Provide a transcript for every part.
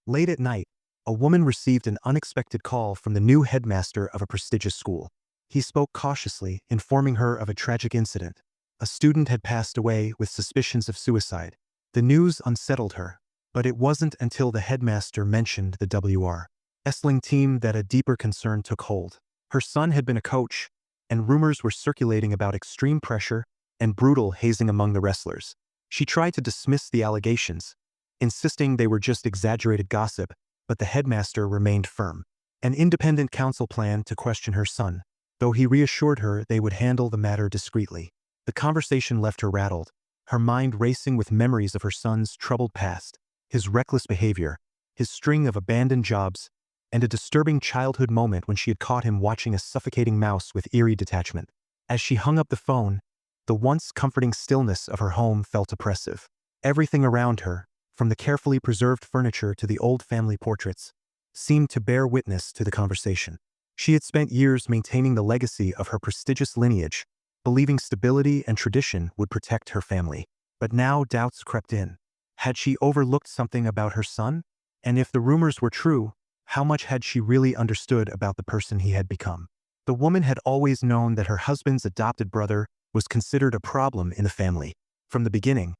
Late at night, a woman received an unexpected call from the new headmaster of a prestigious school. He spoke cautiously, informing her of a tragic incident. A student had passed away with suspicions of suicide. The news unsettled her, but it wasn't until the headmaster mentioned the wrestling team that a deeper concern took hold. Her son had been a coach, and rumors were circulating about extreme pressure and brutal hazing among the wrestlers. She tried to dismiss the allegations, insisting they were just exaggerated gossip, but the headmaster remained firm. An independent counsel planned to question her son, though he reassured her they would handle the matter discreetly. The conversation left her rattled, her mind racing with memories of her son's troubled past, his reckless behavior, his string of abandoned jobs, and a disturbing childhood moment when she had caught him watching a suffocating mouse with eerie detachment. As she hung up the phone, the once comforting stillness of her home felt oppressive. Everything around her, from the carefully preserved furniture to the old family portraits, seemed to bear witness to the conversation. She had spent years maintaining the legacy of her prestigious lineage, believing stability and tradition would protect her family. But now doubts crept in. Had she overlooked something about her son? And if the rumors were true, how much had she really understood about the person he had become? The woman had always known that her husband's adopted brother was considered a problem in the family. From the beginning,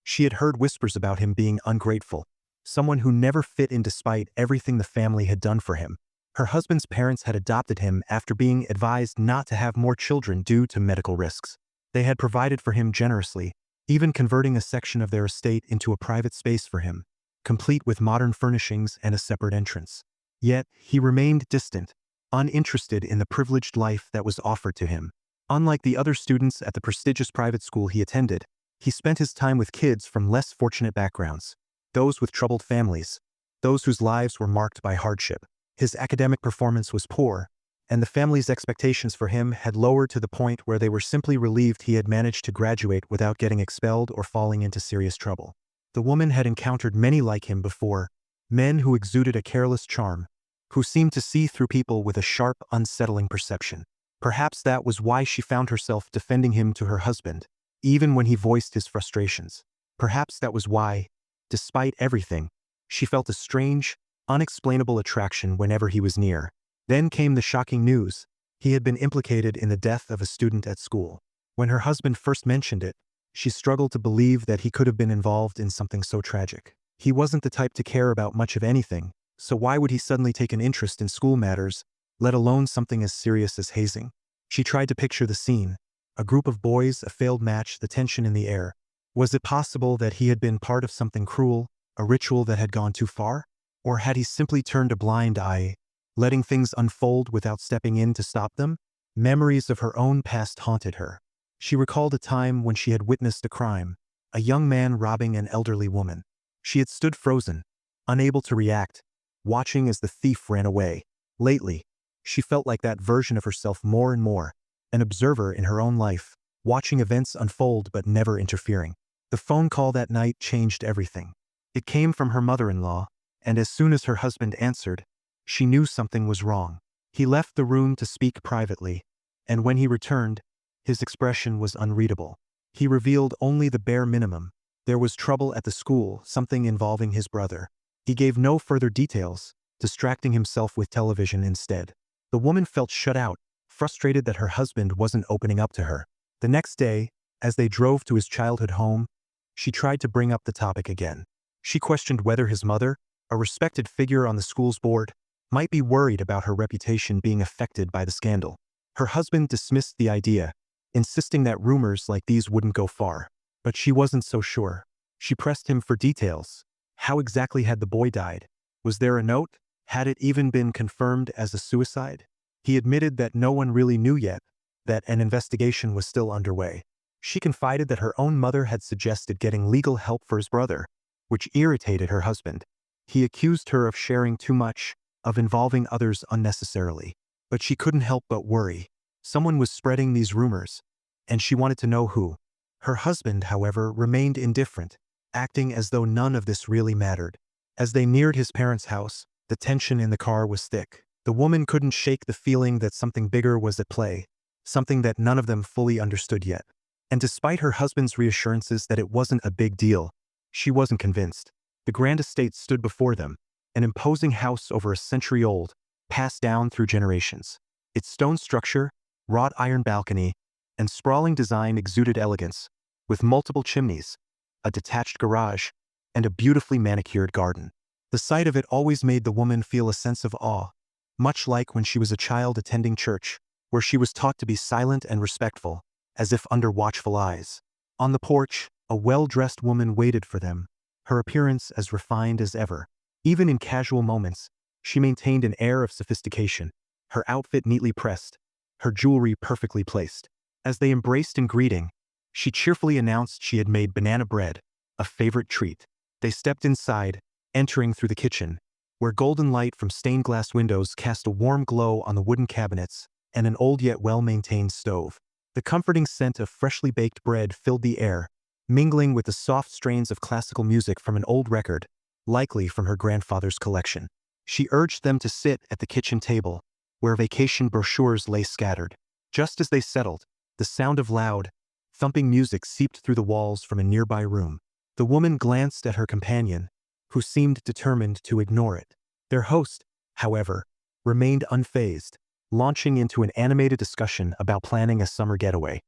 she had heard whispers about him being ungrateful, someone who never fit in despite everything the family had done for him. Her husband's parents had adopted him after being advised not to have more children due to medical risks. They had provided for him generously, even converting a section of their estate into a private space for him, complete with modern furnishings and a separate entrance. Yet, he remained distant, uninterested in the privileged life that was offered to him. Unlike the other students at the prestigious private school he attended, he spent his time with kids from less fortunate backgrounds, those with troubled families, those whose lives were marked by hardship. His academic performance was poor, and the family's expectations for him had lowered to the point where they were simply relieved he had managed to graduate without getting expelled or falling into serious trouble. The woman had encountered many like him before, men who exuded a careless charm, who seemed to see through people with a sharp, unsettling perception. Perhaps that was why she found herself defending him to her husband, even when he voiced his frustrations. Perhaps that was why, despite everything, she felt a strange, unexplainable attraction whenever he was near. Then came the shocking news. He had been implicated in the death of a student at school. When her husband first mentioned it, she struggled to believe that he could have been involved in something so tragic. He wasn't the type to care about much of anything, so why would he suddenly take an interest in school matters, let alone something as serious as hazing? She tried to picture the scene. A group of boys, a failed match, the tension in the air. Was it possible that he had been part of something cruel, a ritual that had gone too far? Or had he simply turned a blind eye, letting things unfold without stepping in to stop them? Memories of her own past haunted her. She recalled a time when she had witnessed a crime, a young man robbing an elderly woman. She had stood frozen, unable to react, watching as the thief ran away. Lately, she felt like that version of herself more and more, an observer in her own life, watching events unfold but never interfering. The phone call that night changed everything. It came from her mother-in-law, and as soon as her husband answered, she knew something was wrong. He left the room to speak privately, and when he returned, his expression was unreadable. He revealed only the bare minimum. There was trouble at the school, something involving his brother. He gave no further details, distracting himself with television instead. The woman felt shut out, frustrated that her husband wasn't opening up to her. The next day, as they drove to his childhood home, she tried to bring up the topic again. She questioned whether his mother, a respected figure on the school's board, might be worried about her reputation being affected by the scandal. Her husband dismissed the idea, insisting that rumors like these wouldn't go far. But she wasn't so sure. She pressed him for details. How exactly had the boy died? Was there a note? Had it even been confirmed as a suicide? He admitted that no one really knew yet, that an investigation was still underway. She confided that her own mother had suggested getting legal help for his brother, which irritated her husband. He accused her of sharing too much, of involving others unnecessarily. But she couldn't help but worry. Someone was spreading these rumors, and she wanted to know who. Her husband, however, remained indifferent, acting as though none of this really mattered. As they neared his parents' house, the tension in the car was thick. The woman couldn't shake the feeling that something bigger was at play, something that none of them fully understood yet. And despite her husband's reassurances that it wasn't a big deal, she wasn't convinced. The grand estate stood before them, an imposing house over a century old, passed down through generations. Its stone structure, wrought iron balcony, and sprawling design exuded elegance, with multiple chimneys, a detached garage, and a beautifully manicured garden. The sight of it always made the woman feel a sense of awe, much like when she was a child attending church, where she was taught to be silent and respectful, as if under watchful eyes. On the porch, a well-dressed woman waited for them, her appearance as refined as ever. Even in casual moments, she maintained an air of sophistication, her outfit neatly pressed, her jewelry perfectly placed. As they embraced in greeting, she cheerfully announced she had made banana bread, a favorite treat. They stepped inside, entering through the kitchen, where golden light from stained glass windows cast a warm glow on the wooden cabinets and an old yet well-maintained stove. The comforting scent of freshly baked bread filled the air, mingling with the soft strains of classical music from an old record, likely from her grandfather's collection. She urged them to sit at the kitchen table, where vacation brochures lay scattered. Just as they settled, the sound of loud, thumping music seeped through the walls from a nearby room. The woman glanced at her companion, who seemed determined to ignore it. Their host, however, remained unfazed, launching into an animated discussion about planning a summer getaway.